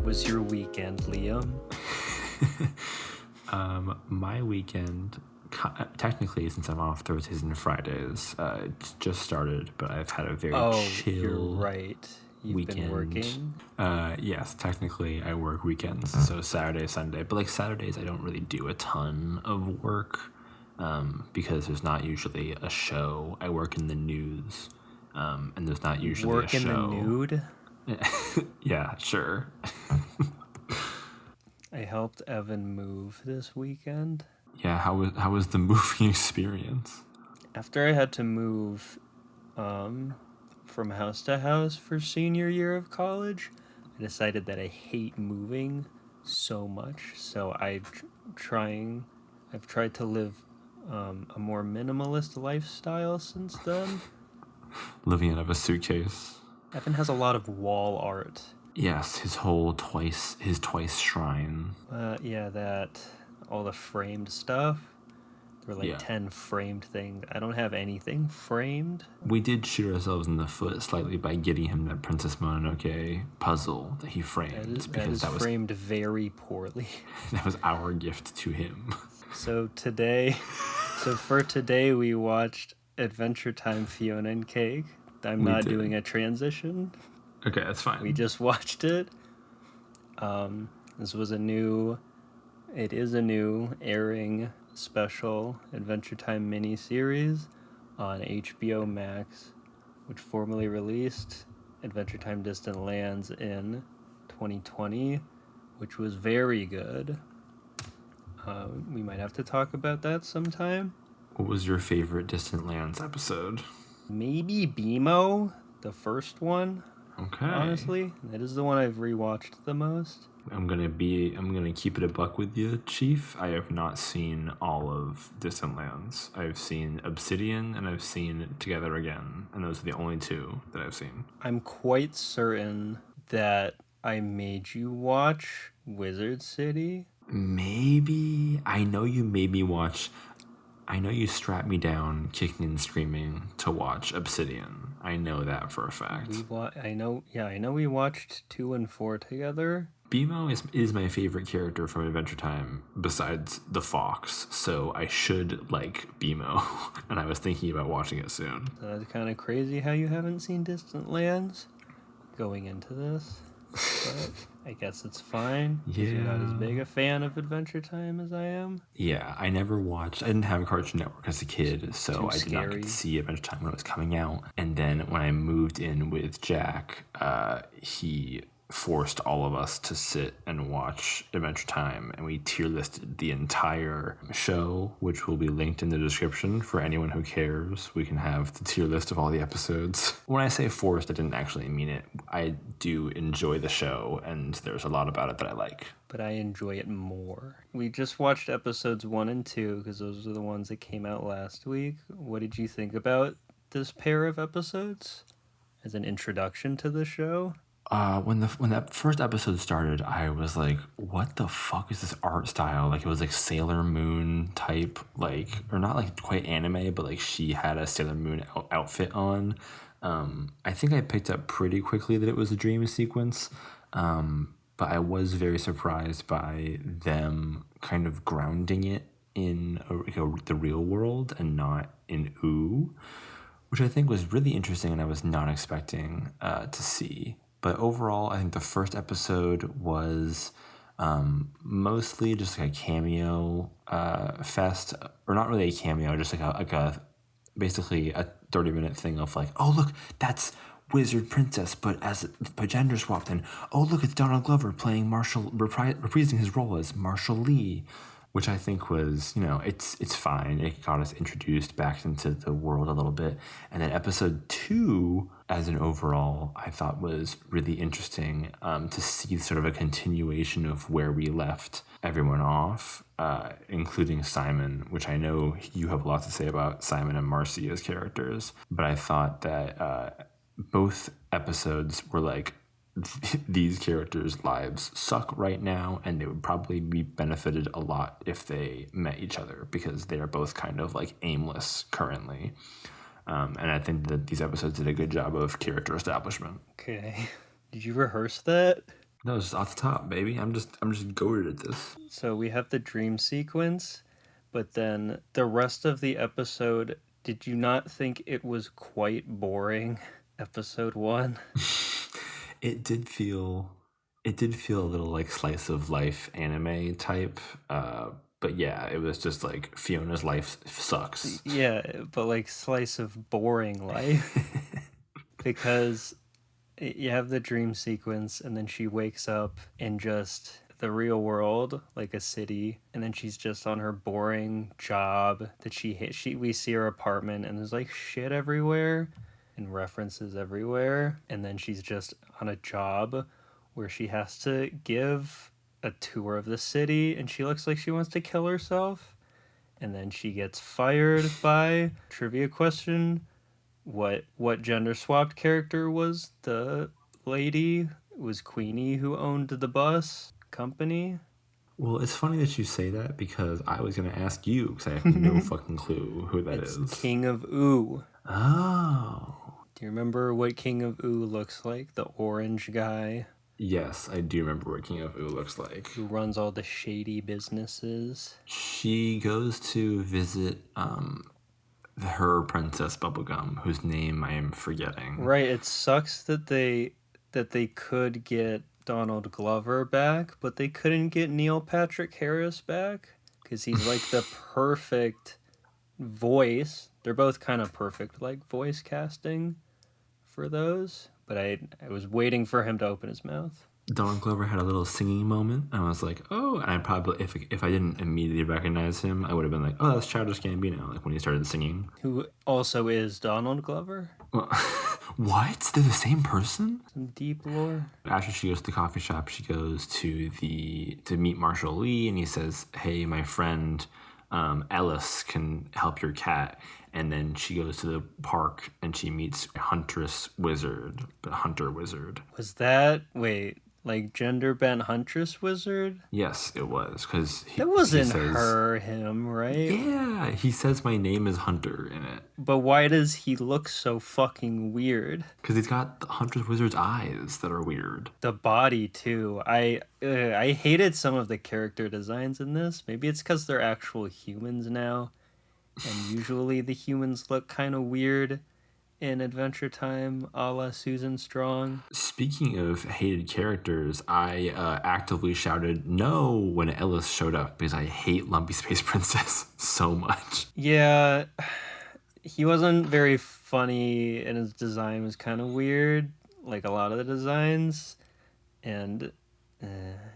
was your weekend, Liam? My weekend, technically, since I'm off Thursdays and Fridays, it's just started, but I've had a very chill You're right. You've weekend. been working? Yes, technically I work weekends, so Saturday, Sunday. But like Saturdays, I don't really do a ton of work because there's not usually a show. I work in the news, and there's not usually Work a in show. the nude? Yeah, sure. I helped Evan move this weekend. Yeah, how was the moving experience? After I had to move from house to house for senior year of college, I decided that I hate moving so much. So I've tried to live a more minimalist lifestyle since then. Living out of a suitcase. Evan has a lot of wall art. Yes, his twice shrine. All the framed stuff. There were like Yeah. 10 framed things. I don't have anything framed. We did shoot ourselves in the foot slightly by getting him that Princess Mononoke puzzle that he framed That was framed very poorly. That was our gift to him. So for today we watched Adventure Time Fionna and Cake. I'm not doing a transition. Okay, that's fine. We just watched it. This was a new airing special Adventure Time mini-series on HBO Max, which formally released Adventure Time Distant Lands in 2020, which was very good. We might have to talk about that sometime. What was your favorite Distant Lands episode? Maybe BMO, the first one. Okay. Honestly, that is the one I've rewatched the most. I'm gonna keep it a buck with you, Chief. I have not seen all of Distant Lands. I've seen Obsidian and I've seen Together Again, and those are the only two that I've seen. I'm quite certain that I made you watch Wizard City. Maybe. I know you made me watch. I know you strapped me down, kicking and screaming, to watch Obsidian. I know that for a fact. I know we watched 2 and 4 together. BMO is my favorite character from Adventure Time besides the fox, so I should like BMO, and I was thinking about watching it soon. That's kind of crazy how you haven't seen Distant Lands going into this, but I guess it's fine. Yeah. You're not as big a fan of Adventure Time as I am. Yeah, I didn't have a Cartoon Network as a kid, so I did not get to see Adventure Time when it was coming out. And then when I moved in with Jack, he forced all of us to sit and watch Adventure Time, and we tier listed the entire show, which will be linked in the description for anyone who cares. We can have the tier list of all the episodes. When I say forced, I didn't actually mean it. I do enjoy the show, and there's a lot about it that I like. But I enjoy it more. We just watched episodes 1 and 2 because those are the ones that came out last week. What did you think about this pair of episodes as an introduction to the show? When that first episode started, I was like, what the fuck is this art style? Like, it was like Sailor Moon type, like, or not like quite anime, but like she had a Sailor Moon outfit on. I think I picked up pretty quickly that it was a dream sequence, but I was very surprised by them kind of grounding it in the real world and not in OO, which I think was really interesting and I was not expecting to see. But overall, I think the first episode was mostly just like a cameo fest, or not really a cameo, just basically a 30-minute thing of like, oh look, that's Wizard Princess, but gender swapped, and oh look, it's Donald Glover playing reprising his role as Marshall Lee, which I think was, it's fine. It got us introduced back into the world a little bit. And then episode 2, as an overall, I thought was really interesting to see sort of a continuation of where we left everyone off, including Simon, which I know you have a lot to say about Simon and Marcy as characters. But I thought that both episodes were like, these characters' lives suck right now, and they would probably be benefited a lot if they met each other, because they are both kind of like aimless currently. And I think that these episodes did a good job of character establishment. Okay. Did you rehearse that? No, it's just off the top, baby. I'm just goated at this. So we have the dream sequence, but then the rest of the episode, did you not think it was quite boring? Episode 1? It did feel a little like slice of life anime type. But yeah, it was just like Fiona's life sucks. Yeah, but like slice of boring life. Because you have the dream sequence, and then she wakes up in just the real world, like a city, and then she's just on her boring job that she hit. We see her apartment, and there's like shit everywhere and references everywhere, and then she's just on a job where she has to give a tour of the city, and she looks like she wants to kill herself, and then she gets fired by trivia question. What gender swapped character was the lady? It was Queenie who owned the bus company. Well, it's funny that you say that because I was going to ask you because I have no fucking clue who that It's is. King of Ooh. Oh. Do you remember what King of Ooh looks like? The orange guy Yes, I do remember what King of Ooh looks like. who runs all the shady businesses. She goes to visit her princess Bubblegum, whose name I am forgetting. Right, it sucks that they could get Donald Glover back, but they couldn't get Neil Patrick Harris back because he's like the perfect voice. They're both kind of perfect, like voice casting for those. But I was waiting for him to open his mouth. Donald Glover had a little singing moment, and I was like, oh, and I probably, if I didn't immediately recognize him, I would have been like, oh, that's Childish Gambino, like when he started singing. Who also is Donald Glover. Well, what? They're the same person? Some deep lore. After she goes to the coffee shop, she goes to meet Marshall Lee, and he says, hey, my friend Ellis can help your cat. And then she goes to the park and she meets a hunter wizard. Was that, wait, like gender bent huntress wizard? Yes, it was, because That wasn't him, right? Yeah, he says my name is Hunter in it. But why does he look so fucking weird? Because he's got the hunter's wizard's eyes that are weird. The body too. I hated some of the character designs in this. Maybe it's because they're actual humans now, and usually the humans look kind of weird in Adventure Time, a la Susan Strong. Speaking of hated characters, I actively shouted no when Ellis showed up because I hate Lumpy Space Princess so much. Yeah, he wasn't very funny, and his design was kind of weird, like a lot of the designs, and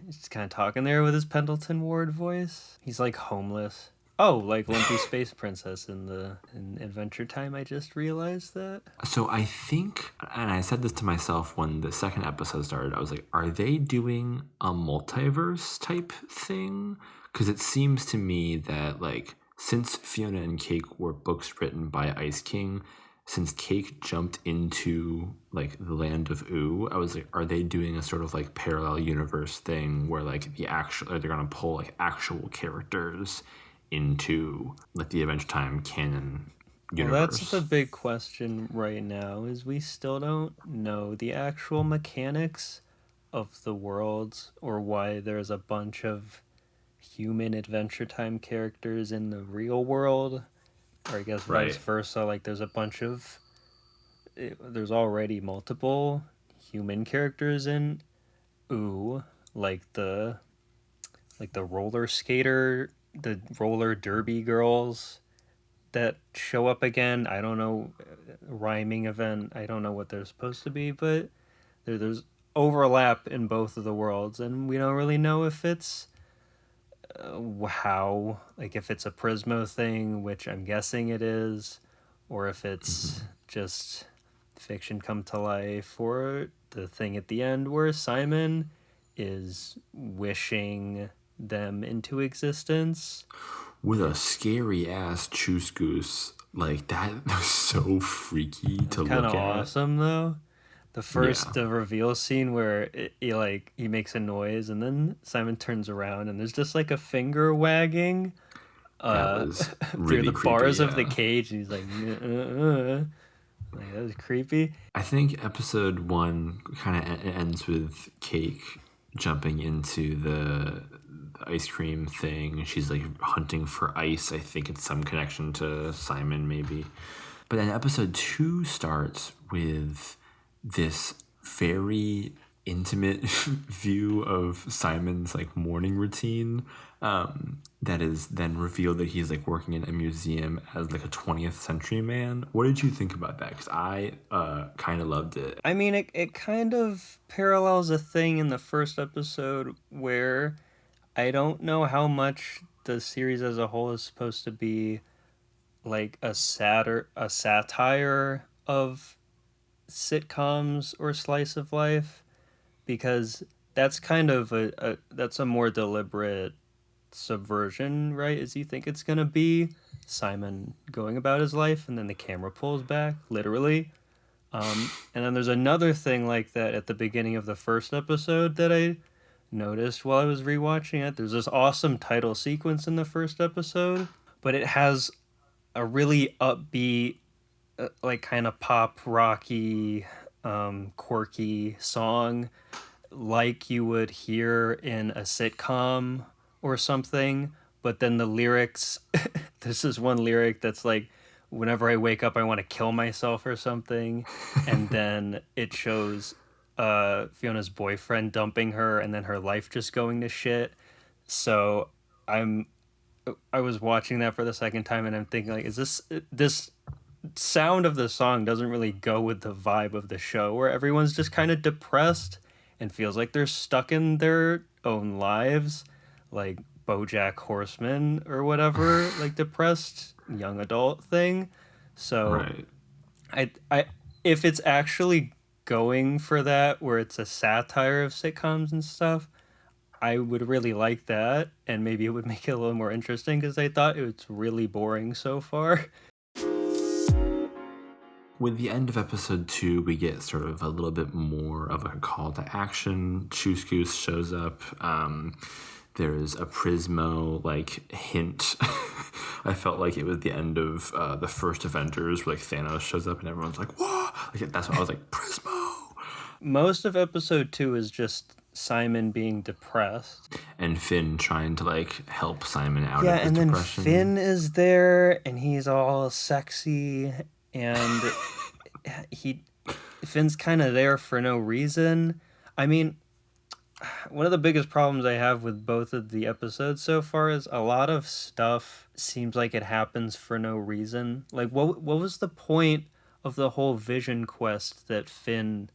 he's kind of talking there with his Pendleton Ward voice. He's like homeless. Oh, like Lumpy Space Princess in Adventure Time, I just realized that. So I think, and I said this to myself when the second episode started, I was like, are they doing a multiverse type thing? Because it seems to me that, like, since Fionna and Cake were books written by Ice King, since Cake jumped into, like, the land of Ooh, I was like, are they doing a sort of, like, parallel universe thing where, like, they're going to pull, like, actual characters into, like, the Adventure Time canon universe? Well, that's the big question right now, is we still don't know the actual mechanics of the worlds, or why there's a bunch of human Adventure Time characters in the real world, or I guess vice versa. Like, there's already multiple human characters in Ooh, like the roller skater, the roller derby girls that show up again. I don't know, rhyming event. I don't know what they're supposed to be, but there's overlap in both of the worlds, and we don't really know if it's how, like, if it's a Prismo thing, which I'm guessing it is, or if it's just fiction come to life, or the thing at the end where Simon is wishing them into existence with a scary ass Choose Goose. Like, that was so freaky to look at. Kind of awesome though. The reveal scene where he makes a noise, and then Simon turns around and there's just like a finger wagging that was really through the creepy, bars of the cage, and he's like, like, that was creepy. I think episode 1 kind of ends with Cake jumping into the ice cream thing. She's like hunting for ice. I think it's some connection to Simon, maybe. But then episode 2 starts with this very intimate view of Simon's like morning routine. That is then revealed that he's like working in a museum as like a 20th century man. What did you think about that? Because I kind of loved it. I mean, it kind of parallels a thing in the first episode where I don't know how much the series as a whole is supposed to be like a satire of sitcoms or slice of life, because that's kind of that's a more deliberate subversion, right? As you think it's gonna be Simon going about his life and then the camera pulls back, literally. And then there's another thing like that at the beginning of the first episode that I noticed while I was rewatching it. There's this awesome title sequence in the first episode, but it has a really upbeat, like kind of pop rocky, quirky song like you would hear in a sitcom or something. But then the lyrics, this is one lyric that's like, whenever I wake up, I want to kill myself or something. And then it shows Fiona's boyfriend dumping her and then her life just going to shit. So I'm I was watching that for the second time and I'm thinking like, is this sound of the song doesn't really go with the vibe of the show where everyone's just kind of depressed and feels like they're stuck in their own lives, like BoJack Horseman or whatever, like depressed young adult thing. So Right. I if it's actually going for that where it's a satire of sitcoms and stuff, I would really like that, and maybe it would make it a little more interesting because I thought it was really boring so far. With the end of episode 2, we get sort of a little bit more of a call to action. Chuskus shows up. There's a Prismo like hint. I felt like it was the end of the first Avengers, where like Thanos shows up and everyone's like, "Whoa!" Like that's what I was like, Prismo. Most of episode 2 is just Simon being depressed. And Finn trying to like help Simon out Yeah, of his and then depression. Finn is there and he's all sexy and he Finn's kind of there for no reason. I mean, one of the biggest problems I have with both of the episodes so far is a lot of stuff seems like it happens for no reason. Like what was the point of the whole vision quest that Finn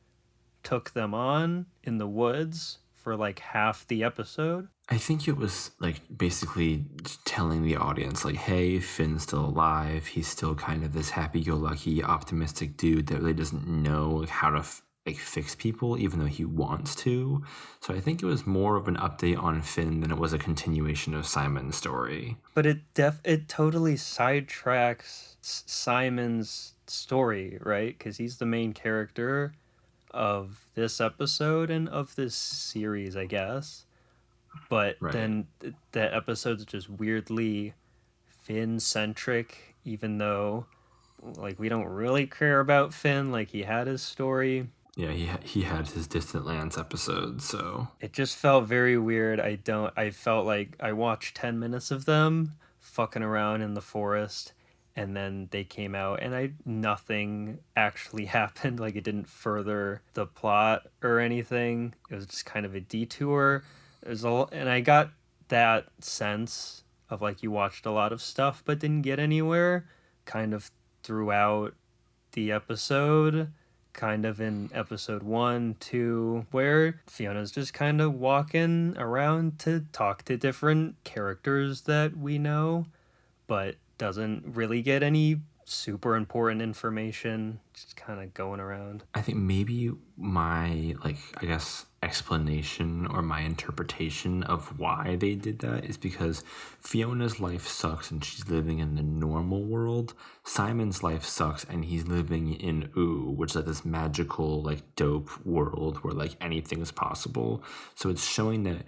took them on in the woods for like half the episode? I think it was like basically telling the audience, like, hey, Finn's still alive. He's still kind of this happy go lucky, optimistic dude that really doesn't know how to like fix people, even though he wants to. So I think it was more of an update on Finn than it was a continuation of Simon's story. But it totally sidetracks Simon's story, right? Because he's the main character of this episode and of this series, I guess. But Right. then that episode's just weirdly Finn centric, even though like we don't really care about Finn. Like he had his story. Yeah, he had his Distant Lands episode, so It just felt very weird. I felt like I watched 10 minutes of them fucking around in the forest and then they came out and nothing actually happened. Like it didn't further the plot or anything. It was just kind of a detour. And I got that sense of like you watched a lot of stuff but didn't get anywhere kind of throughout the episode, kind of in episode 1, 2, where Fiona's just kind of walking around to talk to different characters that we know, but doesn't really get any super important information, just kind of going around. I think maybe my like I guess explanation or my interpretation of why they did that is because Fiona's life sucks and she's living in the normal world. Simon's life sucks and he's living in Ooh, which is like this magical like dope world where like anything is possible. So it's showing that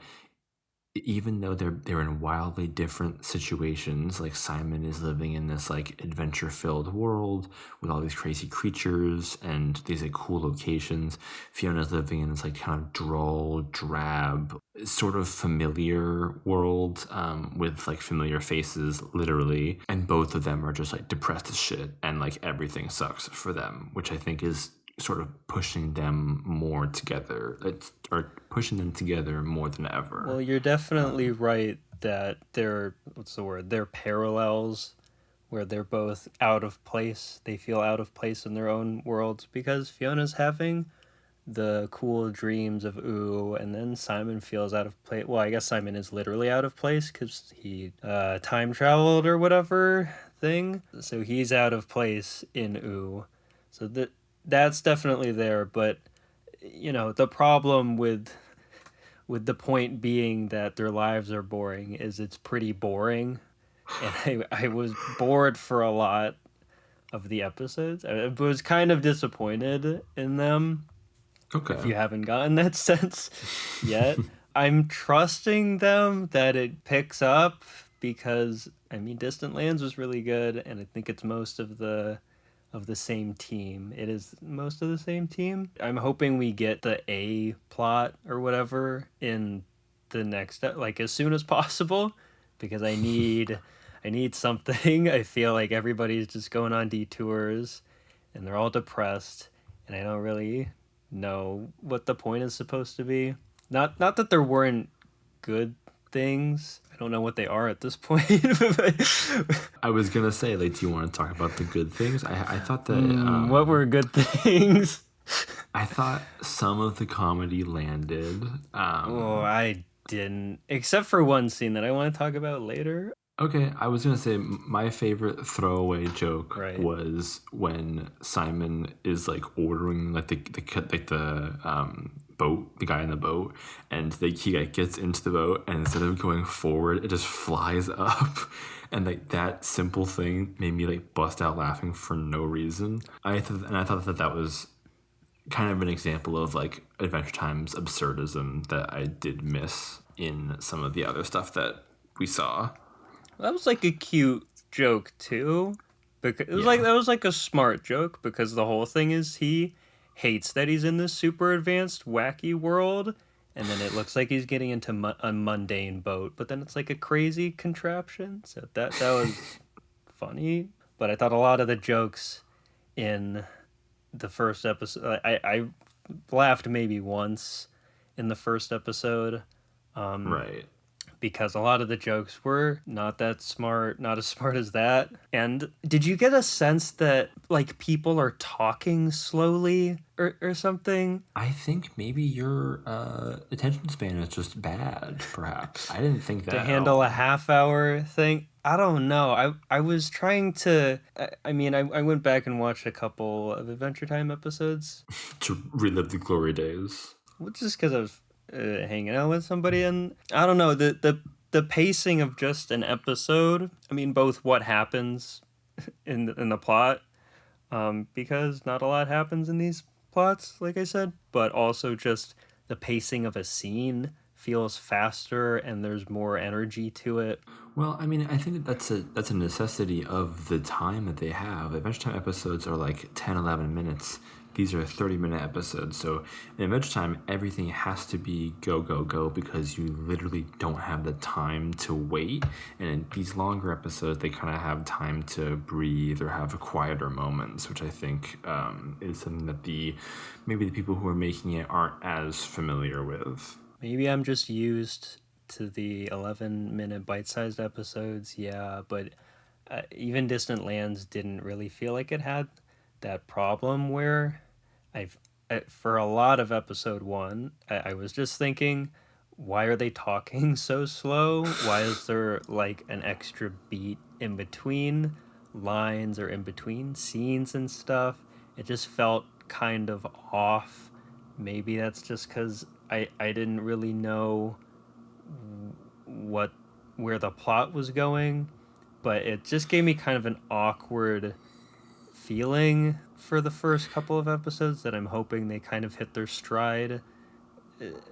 even though they're in wildly different situations, like Simon is living in this like adventure filled world with all these crazy creatures and these like cool locations. Fiona's living in this like kind of droll, drab, sort of familiar world, with like familiar faces, literally, and both of them are just like depressed as shit, and like everything sucks for them, which I think is sort of pushing them more together. Or pushing them together more than Well, ever. you're definitely right that they're, what's the word? They're parallels where they're both out of place. They feel out of place in their own worlds because Fiona's having the cool dreams of ooh, and then Simon feels out of place. Well, I guess Simon is literally out of place because he time traveled or whatever thing. So he's out of place in ooh. So that's definitely there, but the problem with the point being that their lives are boring is it's pretty boring, and I was bored for a lot of the episodes. I was kind of disappointed in them. If Okay. you haven't gotten that sense yet, I'm trusting them that it picks up because I mean Distant Lands was really good, and I think it's most of the same team. It is most of the same team. I'm hoping we get the A plot or whatever in the next like as soon as possible because I need something. I feel like everybody's just going on detours and they're all depressed and I don't really know what the point is supposed to be. Not that there weren't good things. I don't know what they are at this point. I was gonna say, like, do you want to talk about the good things? I thought that What were good things? I thought some of the comedy landed. Oh, I didn't. Except for one scene that I want to talk about later. Okay, I was gonna say my favorite throwaway joke Right. was when Simon is like ordering like the boat, the guy in the boat, and he like gets into the boat, and instead of going forward, it just flies up, and like that simple thing made me like bust out laughing for no reason. I thought that that was kind of an example of like Adventure Time's absurdism that I did miss in some of the other stuff that we saw. That was like a cute joke too. Because it was like Yeah. that was like a smart joke because the whole thing is he hates that he's in this super advanced wacky world and then it looks like he's getting into a mundane boat, but then it's like a crazy contraption. So that was funny, but I thought a lot of the jokes in the first episode I laughed maybe once in the first episode Right. because a lot of the jokes were not that smart, not as smart as that. And did you get a sense that like people are talking slowly or something I think maybe your attention span is just bad, perhaps. I didn't think to that at handle a all. half hour thing? I don't know. I was trying to. I mean, I went back and watched a couple of Adventure Time episodes, To relive the glory days. just because I was hanging out with somebody, and I don't know the pacing of just an episode. I mean, both what happens in the plot because not a lot happens in these plots, like I said, but also just the pacing of a scene feels faster and there's more energy to it. Well, I mean, I think that's a necessity of the time that they have. Adventure Time episodes are like 10, 11 minutes. These are 30-minute episodes. So in Adventure Time, everything has to be go, go, go because you literally don't have the time to wait. And in these longer episodes, they kind of have time to breathe or have quieter moments, which I think is something that maybe the people who are making it aren't as familiar with. Maybe I'm just used to the 11-minute bite-sized episodes, yeah, but even Distant Lands didn't really feel like it had that problem where I've for a lot of episode one, I was just thinking, why are they talking so slow? Why is there like an extra beat in between lines or in between scenes and stuff? It just felt kind of off. Maybe that's just because I didn't really know what where the plot was going, but it just gave me kind of an awkward feeling for the first couple of episodes that I'm hoping they kind of hit their stride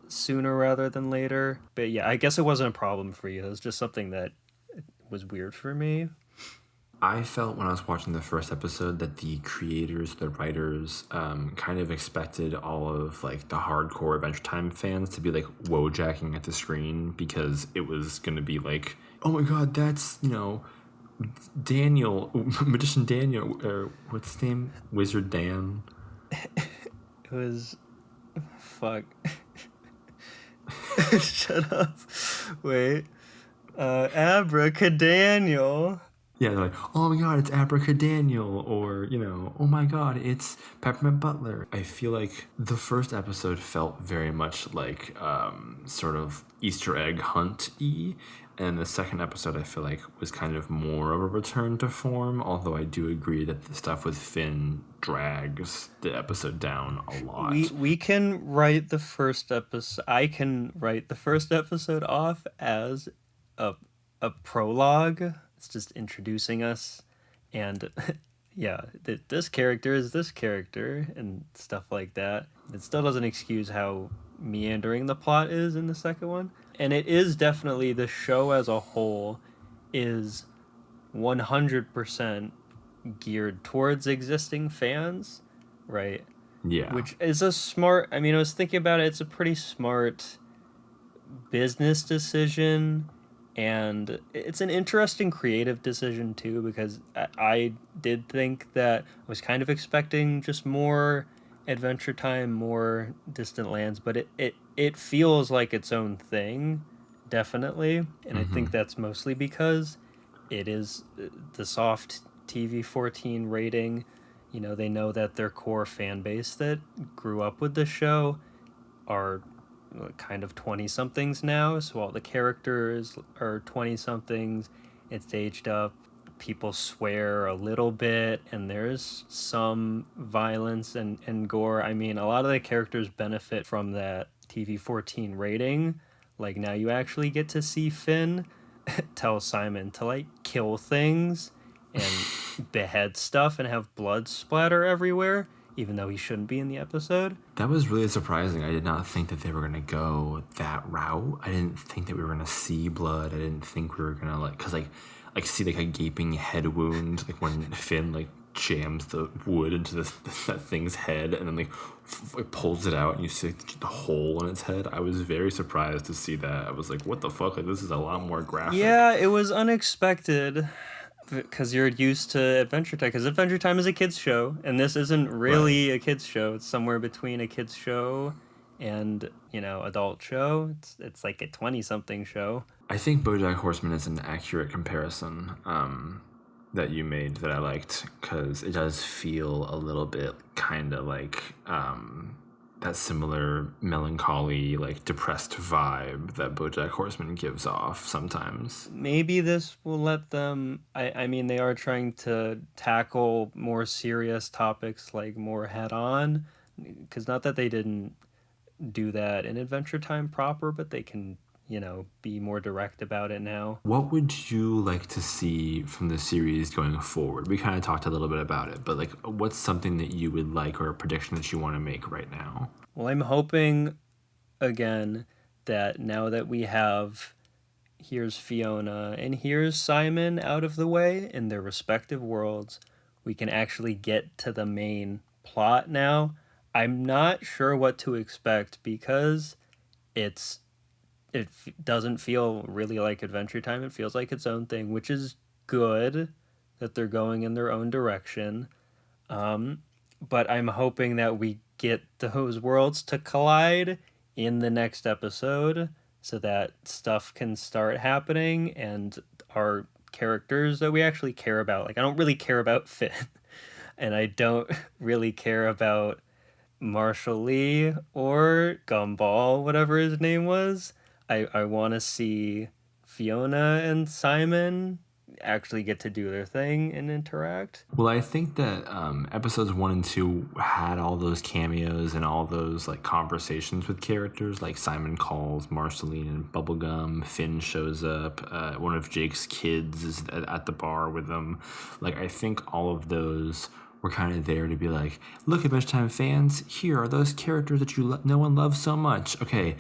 sooner rather than later. But yeah, I guess it wasn't a problem for you. It was just something that was weird for me. I felt when I was watching the first episode that the creators, the writers, kind of expected all of like the hardcore Adventure Time fans to be like wojacking at the screen because it was gonna be like, oh my god, that's Daniel, magician Daniel, or what's his name, Wizard Dan. It was fuck. Shut up. Wait. Abracadaniel. Yeah, they're like, oh my god, it's Abracadaniel, or, oh my god, it's Peppermint Butler. I feel like the first episode felt very much like sort of Easter egg hunt-y, and the second episode I feel like was kind of more of a return to form, although I do agree that the stuff with Finn drags the episode down a lot. We can write the first episode. I can write the first episode off as a prologue. It's just introducing us, and yeah, this character is this character and stuff like that. It still doesn't excuse how meandering the plot is in the second one, and it is definitely, the show as a whole is 100% geared towards existing fans, right? Yeah. Which is a smart, I was thinking about it, it's a pretty smart business decision, and it's an interesting creative decision too, because I did think that I was kind of expecting just more Adventure Time, more Distant Lands, but it feels like its own thing, definitely, and I think that's mostly because it is the soft TV 14 rating. They know that their core fan base that grew up with the show are kind of 20-somethings now, so all the characters are 20-somethings. It's aged up. People swear a little bit, and there's some violence and gore. A lot of the characters benefit from that TV 14 rating. Like, now you actually get to see Finn tell Simon to like kill things and behead stuff and have blood splatter everywhere, even though he shouldn't be in the episode. That was really surprising. I did not think that they were going to go that route. I didn't think that we were going to see blood. I didn't think we were going to because see like a gaping head wound, like when Finn like jams the wood into that thing's head and then like pulls it out and you see the hole in its head. I was very surprised to see that. I was like, what the fuck? Like, this is a lot more graphic. Yeah, it was unexpected because you're used to Adventure Time, because Adventure Time is a kids show, and this isn't really a kids show. It's somewhere between a kids show and adult show. It's like a 20-something show. I think BoJack Horseman is an accurate comparison that you made that I liked, because it does feel a little bit kind of like that similar melancholy, like depressed vibe that BoJack Horseman gives off sometimes. Maybe this will let them. They are trying to tackle more serious topics, like more head on, because not that they didn't do that in Adventure Time proper, but they can be more direct about it now. What would you like to see from the series going forward? We kind of talked a little bit about it, but like, what's something that you would like, or a prediction that you want to make right now? Well, I'm hoping, again, that now that we have, here's Fionna and here's Simon out of the way in their respective worlds, we can actually get to the main plot now. I'm not sure what to expect, because it doesn't feel really like Adventure Time. It feels like its own thing, which is good that they're going in their own direction. But I'm hoping that we get those worlds to collide in the next episode so that stuff can start happening and our characters that we actually care about. Like, I don't really care about Finn, and I don't really care about Marshall Lee or Gumball, whatever his name was. I want to see Fionna and Simon actually get to do their thing and interact. Well, I think that episodes 1 and 2 had all those cameos and all those like conversations with characters. Like, Simon calls Marceline and Bubblegum, Finn shows up, one of Jake's kids is at the bar with them. Like, I think all of those we're kind of there to be like, look, Adventure Time fans, here are those characters that no one loves so much. Okay,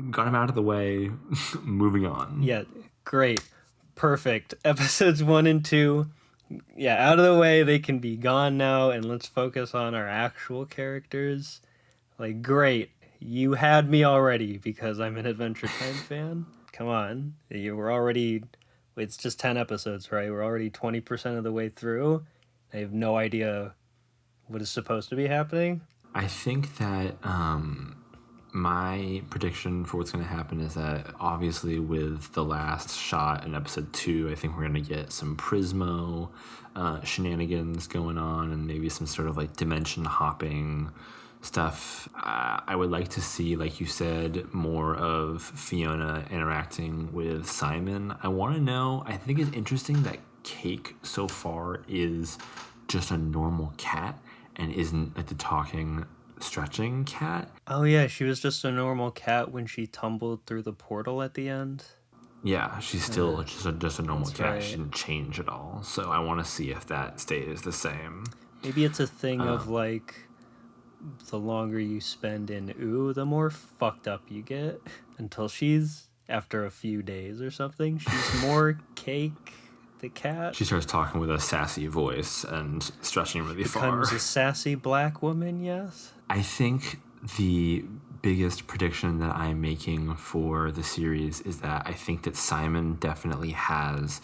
got them out of the way, moving on. Yeah, great. Perfect. Episodes 1 and 2. Yeah, out of the way, they can be gone now, and let's focus on our actual characters. Like, great. You had me already because I'm an Adventure Time fan. Come on. We're already. It's just 10 episodes, right? We're already 20% of the way through. I have no idea what is supposed to be happening. I think that my prediction for what's going to happen is that obviously with the last shot in episode 2, I think we're going to get some Prismo shenanigans going on and maybe some sort of like dimension hopping stuff. I would like to see, like you said, more of Fiona interacting with Simon. I want to know, I think it's interesting that Cake so far is just a normal cat and isn't like the talking stretching cat. Oh, yeah, she was just a normal cat when she tumbled through the portal at the end. Yeah, she's still just a normal cat. right. She didn't change at all. So I want to see if that stays the same. Maybe it's a thing of like the longer you spend in ooh, the more fucked up you get until she's after a few days or something. She's more Cake the cat. She starts talking with a sassy voice and stretching really far. Becomes a sassy black woman, yes. I think the biggest prediction that I'm making for the series is that I think that Simon definitely has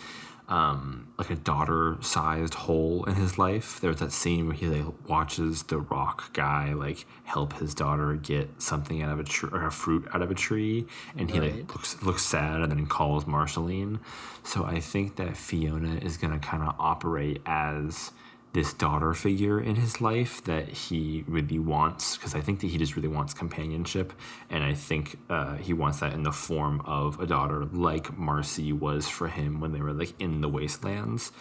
like a daughter-sized hole in his life. There's that scene where he like watches the rock guy like help his daughter get something out of a tree or a fruit out of a tree, and he like looks sad and then calls Marceline. So I think that Fiona is gonna kind of operate as this daughter figure in his life that he really wants, because I think that he just really wants companionship, and I think he wants that in the form of a daughter like Marcy was for him when they were like in the wastelands.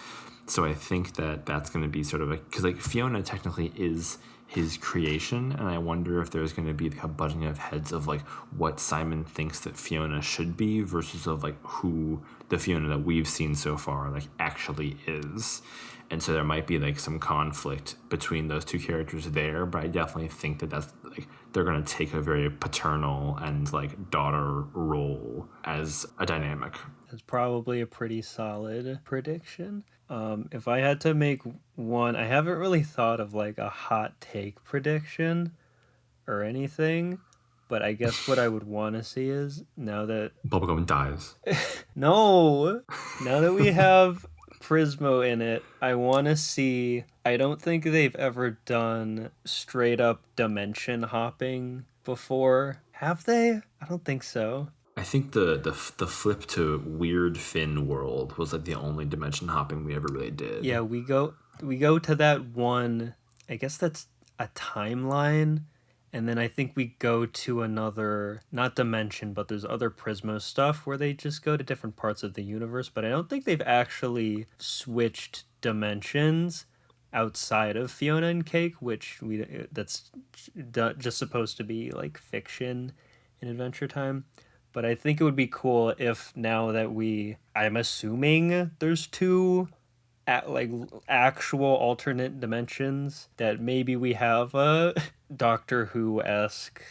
So I think that that's going to be sort of a, because like Fiona technically is his creation, and I wonder if there's going to be like a butting of heads of like what Simon thinks that Fiona should be versus of like who the Fiona that we've seen so far like actually is. And so there might be like some conflict between those two characters there, but I definitely think that that's like they're going to take a very paternal and like daughter role as a dynamic. It's probably a pretty solid prediction. If I had to make one, I haven't really thought of like a hot take prediction or anything, but I guess what I would want to see is now that Bubblegum dies. no, now that we have Prismo in it, I want to see. I don't think they've ever done straight up dimension hopping before. Have they? I don't think so. I think the flip to Weird Fin World was like the only dimension hopping we ever really did. Yeah, we go to that one. I guess that's a timeline, and then I think we go to another, not dimension, but there's other Prismo stuff where they just go to different parts of the universe. But I don't think they've actually switched dimensions outside of Fiona and Cake, which that's just supposed to be like fiction in Adventure Time. But I think it would be cool if now that I'm assuming there's two like actual alternate dimensions, that maybe we have a Doctor Who-esque,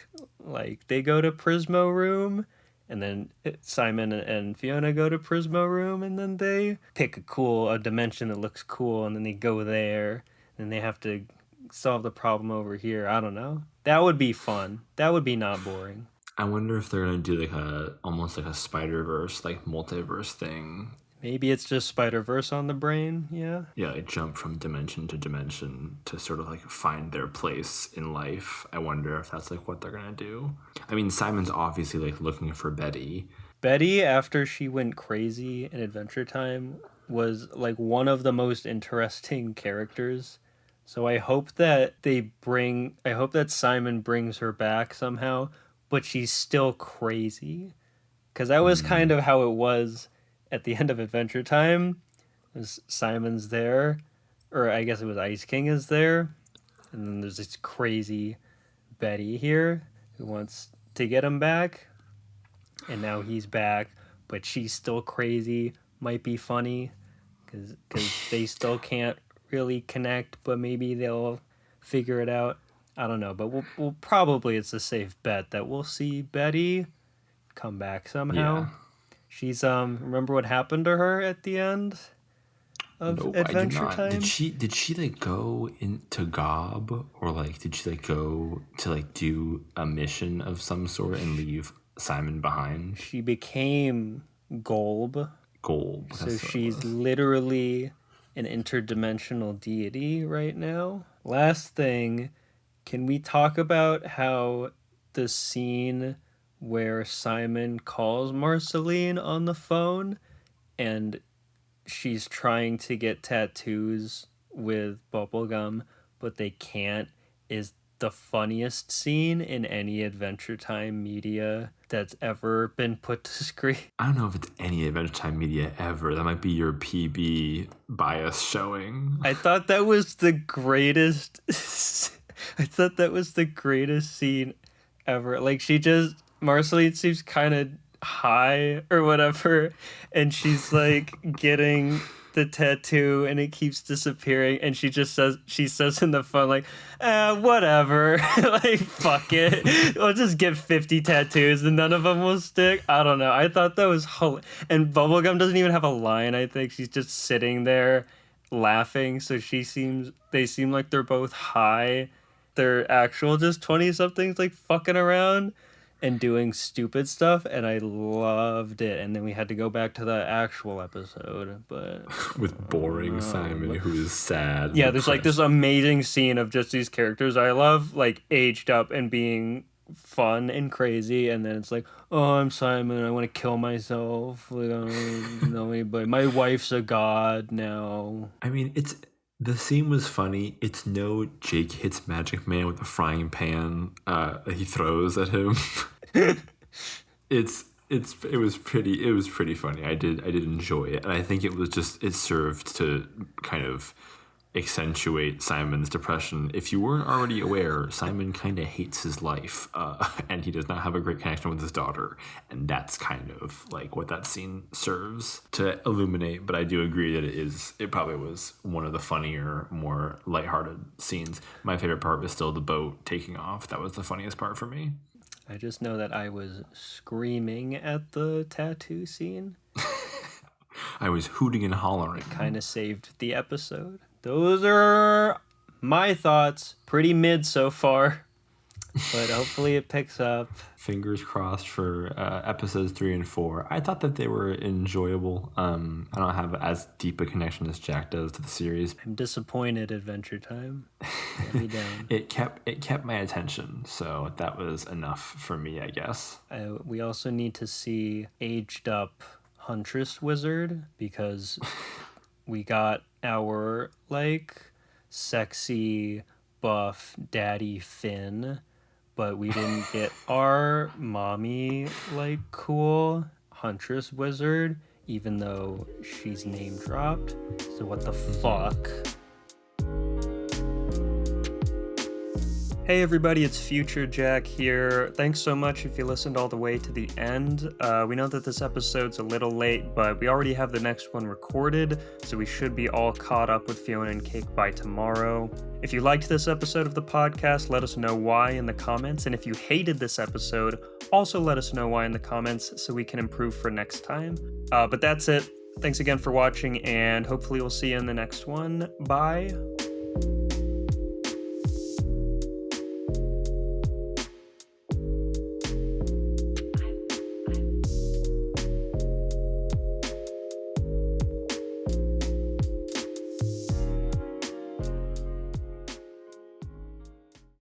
like they go to Prismo Room and then Simon and Fiona go to Prismo Room and then they pick a dimension that looks cool and then they go there and they have to solve the problem over here. I don't know. That would be fun. That would be not boring. I wonder if they're gonna do like almost like a Spider-Verse, like multiverse thing. Maybe it's just Spider-Verse on the brain, yeah? Yeah, like jump from dimension to dimension to sort of like find their place in life. I wonder if that's like what they're gonna do. I mean, Simon's obviously like looking for Betty. Betty, after she went crazy in Adventure Time, was like one of the most interesting characters. So I hope that Simon brings her back somehow, but she's still crazy. Because that was kind of how it was at the end of Adventure Time. Simon's there, or I guess it was Ice King is there, and then there's this crazy Betty here who wants to get him back, and now he's back, but she's still crazy. Might be funny, because they still can't really connect, but maybe they'll figure it out. I don't know, but we'll probably, it's a safe bet that we'll see Betty come back Yeah. somehow. She's remember what happened to her at the end of Nope, I do Adventure not. Did Time? she like go into Gob, or like did she like go to like do a mission of some sort and leave Simon behind? She became Golb, Gold. so That's what it she's was. literally an interdimensional deity right now. Last thing, can we talk about how the scene where Simon calls Marceline on the phone and she's trying to get tattoos with bubblegum, but they can't, is the funniest scene in any Adventure Time media that's ever been put to screen. I don't know if it's any Adventure Time media ever. That might be your PB bias showing. I thought that was the greatest. I thought that was the greatest scene ever. Like, Marceline seems kind of high or whatever, and she's like getting the tattoo and it keeps disappearing, and she says in the phone like, whatever. Like, fuck it, we'll just get 50 tattoos and none of them will stick. I don't know, I thought that was and Bubblegum doesn't even have a line. I think she's just sitting there laughing, so they seem like they're both high. They're actual just 20 somethings like fucking around and doing stupid stuff, and I loved it. And then we had to go back to the actual episode, but With boring Simon, who is sad. yeah, there's like this amazing scene of just these characters I love, like aged up and being fun and crazy, and then it's like, oh, I'm Simon, I want to kill myself, like, I don't know anybody, my wife's a god now. I mean, the scene was funny. It's no Jake hits Magic Man with a frying pan that he throws at him. It was pretty funny. I did enjoy it, and I think it served to kind of accentuate Simon's depression. If you weren't already aware, Simon kind of hates his life, and he does not have a great connection with his daughter, and that's kind of like what that scene serves to illuminate. But I do agree that it probably was one of the funnier, more lighthearted scenes. My favorite part was still the boat taking off. That was the funniest part for me. I just know that I was screaming at the tattoo scene. I was hooting and hollering. Kind of saved the episode. Those are my thoughts. Pretty mid so far, but hopefully it picks up. Fingers crossed for episodes 3 and 4. I thought that they were enjoyable. I don't have as deep a connection as Jack does to the series. I'm disappointed. Adventure Time let me down. It kept my attention, so that was enough for me, I guess. We also need to see aged up Huntress Wizard, because we got our like sexy buff daddy Finn, but we didn't get our mommy like cool Huntress Wizard, even though she's name dropped. So what the fuck? Hey everybody, it's Future Jack here. Thanks so much if you listened all the way to the end. We know that this episode's a little late, but we already have the next one recorded, so we should be all caught up with Fionna and Cake by tomorrow. If you liked this episode of the podcast, let us know why in the comments, and if you hated this episode, also let us know why in the comments so we can improve for next time. But that's it. Thanks again for watching, and hopefully we'll see you in the next one. Bye.